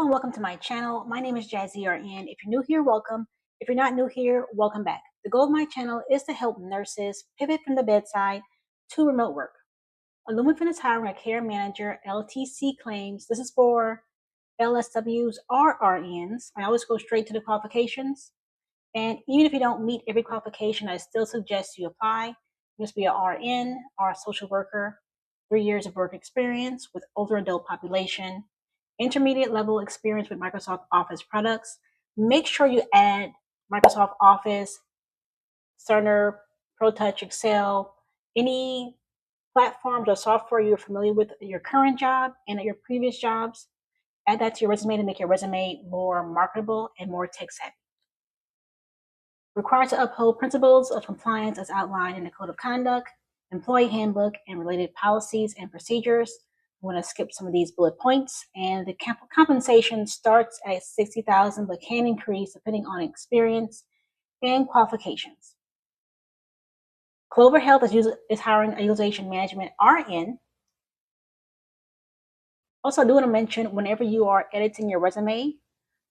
and welcome to my channel. My name is Jazzy RN. If you're new here, welcome. If you're not new here, welcome back. The goal of my channel is to help nurses pivot from the bedside to remote work. Illumifin is hiring a care manager, LTC claims. This is for LSWs or RNs. I always go straight to the qualifications. And even if you don't meet every qualification, I still suggest you apply. You must be an RN or a social worker, 3 years of work experience with older adult population, intermediate level experience with Microsoft Office products. Make sure you add Microsoft Office, Cerner, Protouch, Excel, any platforms or software you're familiar with at your current job and at your previous jobs. Add that to your resume to make your resume more marketable and more tech savvy. Required to uphold principles of compliance as outlined in the Code of Conduct, Employee Handbook, and related policies and procedures. I'm going to skip some of these bullet points. And the compensation starts at $60,000 but can increase depending on experience and qualifications. Clover Health is hiring a Utilization Management RN. Also, I do want to mention, whenever you are editing your resume,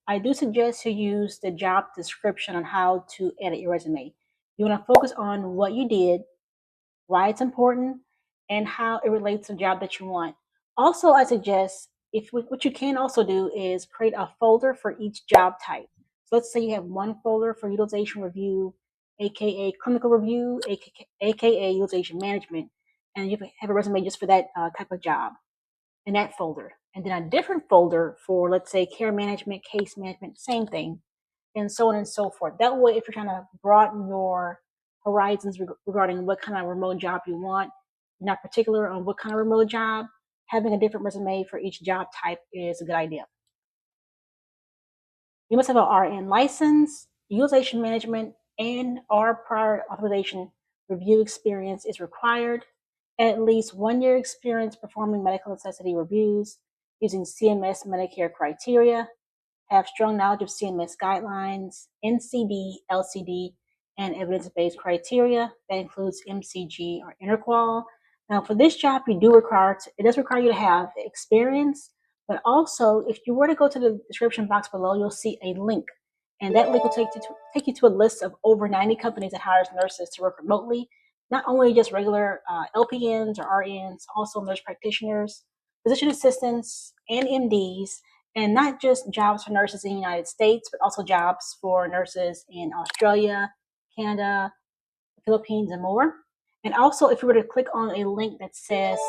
I do suggest you use the job description on how to edit your resume. You want to focus on what you did, why it's important, and how it relates to the job that you want. Also, I suggest what you can also do is create a folder for each job type. So let's say you have one folder for utilization review, aka clinical review, aka utilization management, and you have a resume just for that type of job in that folder. And then a different folder for, let's say, care management, case management, same thing, and so on and so forth. That way, if you're trying to broaden your horizons regarding what kind of remote job you want, not particular on what kind of remote job, having a different resume for each job type is a good idea. You must have an RN license, utilization management, and or prior authorization review experience is required. At least 1 year experience performing medical necessity reviews using CMS Medicare criteria, have strong knowledge of CMS guidelines, NCD, LCD, and evidence-based criteria. That includes MCG or interqual. Now, for this job, it does require you to have experience, but also, if you were to go to the description box below, you'll see a link, and that link will take you to a list of over 90 companies that hires nurses to work remotely. Not only just regular LPNs or RNs, also nurse practitioners, physician assistants, and MDs, and not just jobs for nurses in the United States, but also jobs for nurses in Australia, Canada, the Philippines, and more. And also, if you were to click on a link that says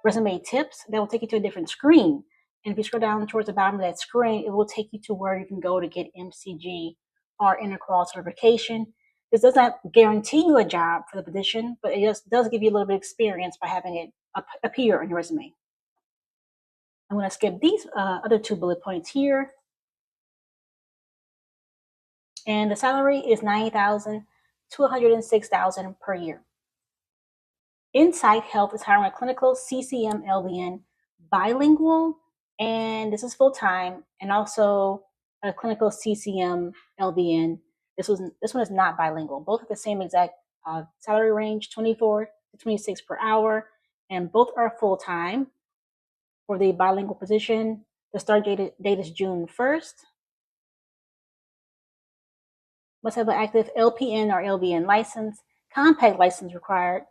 resume tips, that will take you to a different screen. And if you scroll down towards the bottom of that screen, it will take you to where you can go to get MCG or interqual certification. This does not guarantee you a job for the position, but it just does give you a little bit of experience by having it appear on your resume. I'm going to skip these other 2 bullet points here. And the salary is $90,000 to $106,000 per year. Insight Health is hiring a clinical CCM LVN bilingual, and this is full-time, and also a clinical CCM LVN. This one is not bilingual. Both are the same exact salary range, 24 to 26 per hour, and both are full-time. For the bilingual position, the start date is June 1st. Must have an active LPN or LVN license, compact license required,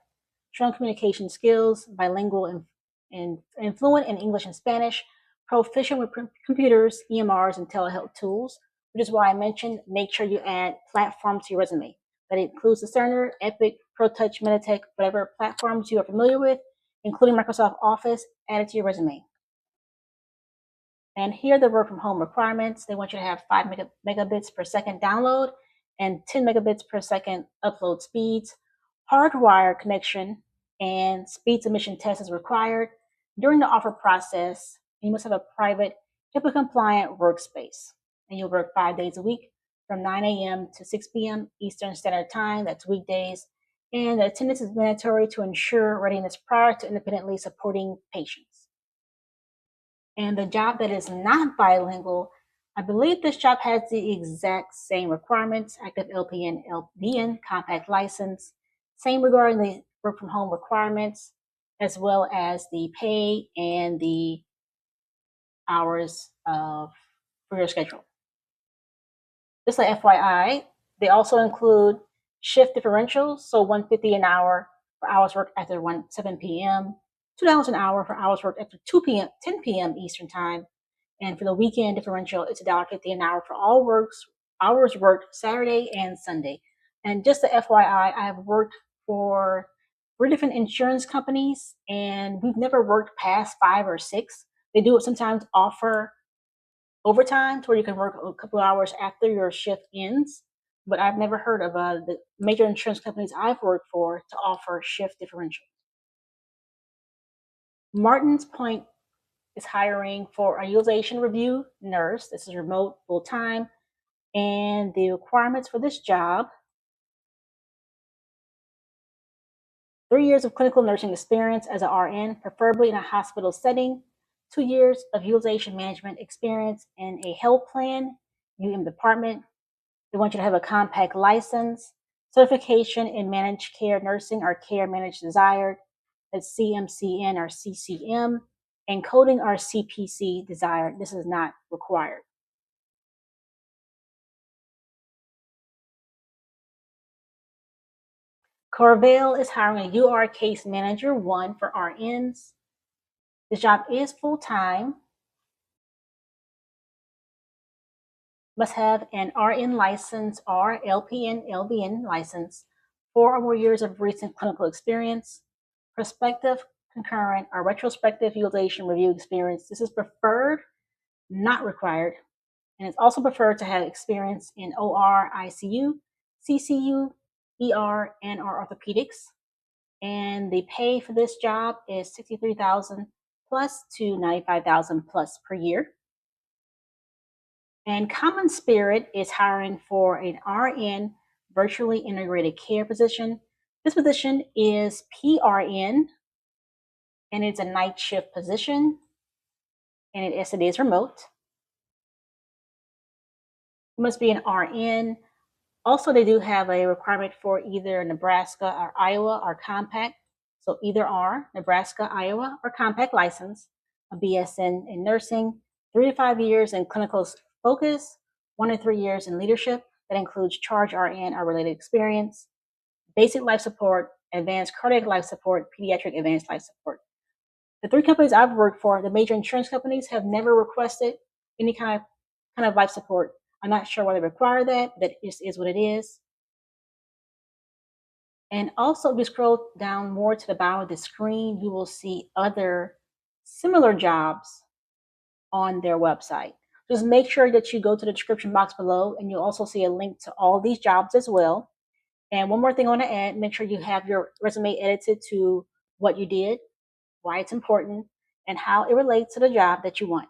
strong communication skills, bilingual and fluent in English and Spanish, proficient with computers, EMRs, and telehealth tools, which is why I mentioned make sure you add platforms to your resume. That includes the Cerner, Epic, Protouch, Meditech, whatever platforms you are familiar with, including Microsoft Office, add it to your resume. And here are the work from home requirements. They want you to have 5 megabits per second download and 10 megabits per second upload speeds. Hardwired connection and speed submission test is required during the offer process. You must have a private HIPAA compliant workspace, and you'll work 5 days a week from 9 a.m. to 6 p.m. Eastern Standard Time. That's weekdays. And the attendance is mandatory to ensure readiness prior to independently supporting patients. And the job that is not bilingual, I believe this job has the exact same requirements: active LPN, LVN, compact license, same regarding the work from home requirements, as well as the pay and the hours for your schedule. Just like FYI, they also include shift differentials, so $1.50 an hour for hours worked after 7 p.m., $2 an hour for hours worked after 2 p.m., 10 p.m. Eastern Time. And for the weekend differential, it's $1.50 an hour for all hours worked Saturday and Sunday. And just the FYI, I have worked for 3 different insurance companies, and we've never worked past 5 or 6. They do sometimes offer overtime to where you can work a couple of hours after your shift ends, but I've never heard of the major insurance companies I've worked for to offer shift differential. Martin's Point is hiring for a utilization review nurse. This is remote, full-time, and the requirements for this job: 3 years of clinical nursing experience as an RN, preferably in a hospital setting, 2 years of utilization management experience in a health plan, department. They want you to have a compact license, certification in managed care nursing or care managed desired, that's CMCN or CCM, and coding or CPC desired. This is not required. Corvale is hiring a UR Case Manager 1 for RNs. This job is full-time. Must have an RN license or LPN, LVN license, 4 or more years of recent clinical experience, prospective, concurrent, or retrospective utilization review experience. This is preferred, not required, and it's also preferred to have experience in OR, ICU, CCU, ER, and or orthopedics. And the pay for this job is $63,000 plus to $95,000 plus per year. And Common Spirit is hiring for an RN virtually integrated care position. This position is PRN, and it's a night shift position, and it is remote. You must be an RN. Also, they do have a requirement for either Nebraska or Iowa or compact. So either are Nebraska, Iowa, or compact license, a BSN in nursing, 3 to 5 years in clinical focus, 1 to 3 years in leadership. That includes charge RN or related experience, basic life support, advanced cardiac life support, pediatric advanced life support. The 3 companies I've worked for, the major insurance companies, have never requested any kind of life support. I'm not sure why they require that, but that just is what it is. And also, if you scroll down more to the bottom of the screen, you will see other similar jobs on their website. Just make sure that you go to the description box below, and you'll also see a link to all these jobs as well. And one more thing I want to add, make sure you have your resume edited to what you did, why it's important, and how it relates to the job that you want.